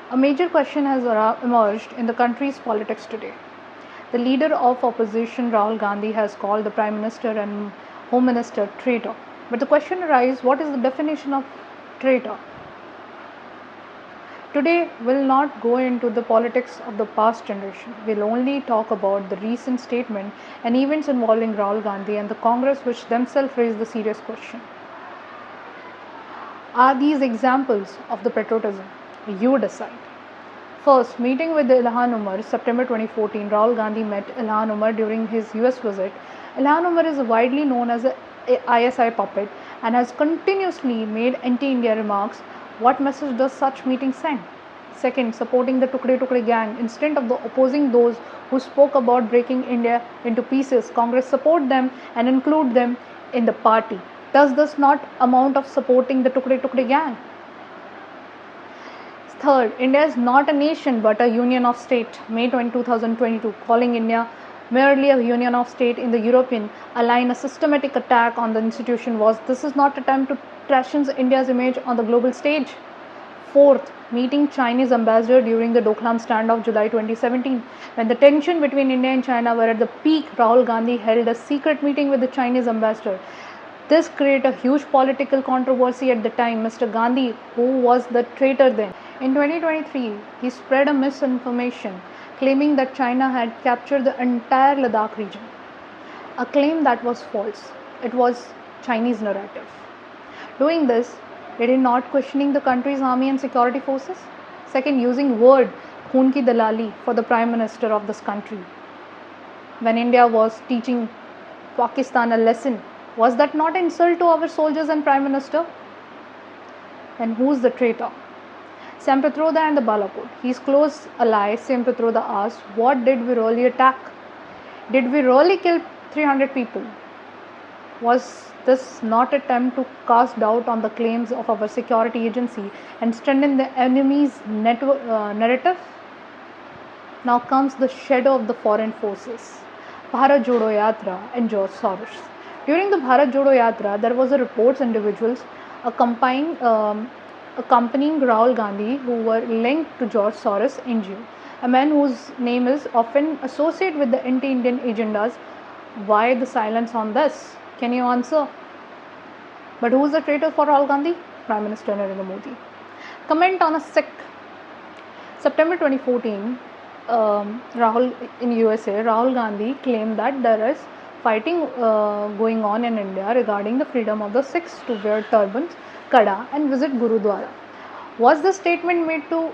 A major question has emerged in the country's politics today. The leader of opposition, Rahul Gandhi, has called the Prime Minister and Home Minister traitor. But the question arises, what is the definition of traitor? Today, we'll not go into the politics of the past generation. We'll only talk about the recent statement and events involving Rahul Gandhi and the Congress, which themselves raise the serious question. Are these examples of the patriotism? You decide. First, meeting with Ilhan Omar, September 2014, Rahul Gandhi met Ilhan Omar during his US visit. Ilhan Omar is widely known as a ISI puppet and has continuously made anti-India remarks. What message does such meeting send? Second, supporting the Tukde Tukde gang. Instead of opposing those who spoke about breaking India into pieces, Congress support them and include them in the party. Does this not amount of supporting the Tukde Tukde gang? Third, India is not a nation but a union of states. May 2022, calling India merely a union of states in the European align, a systematic attack on the institution was. This is not attempt to trash India's image on the global stage. Fourth, meeting Chinese ambassador during the Doklam standoff July 2017. When the tension between India and China were at the peak, Rahul Gandhi held a secret meeting with the Chinese ambassador. This created a huge political controversy at the time. Mr. Gandhi, who was the traitor then. In 2023, he spread a misinformation claiming that China had captured the entire Ladakh region, a claim that was false. It was Chinese narrative. Doing this, did he not questioning the country's army and security forces? Second, using word "Khoon ki dalali" for the Prime Minister of this country. When India was teaching Pakistan a lesson, was that not an insult to our soldiers and Prime Minister? Then who's the traitor? Sam Pitroda and the Balakot. His close ally, Sam Pitroda, asked, what did we really attack? Did we really kill 300 people? Was this not an attempt to cast doubt on the claims of our security agency and strengthen the enemy's narrative? Now comes the shadow of the foreign forces. Bharat Jodo Yatra and George Soros. During the Bharat Jodo Yatra, there was a reports individuals accompanying Rahul Gandhi who were linked to George Soros NGO, a man whose name is often associated with the anti-Indian agendas. Why the silence on this? Can you answer? But who is the traitor for Rahul Gandhi? Prime Minister Narendra Modi. Comment on a Sikh. September 2014, in USA, Rahul Gandhi claimed that there is fighting going on in India regarding the freedom of the Sikhs to wear turbans, kada and visit Gurudwara. Was the statement made to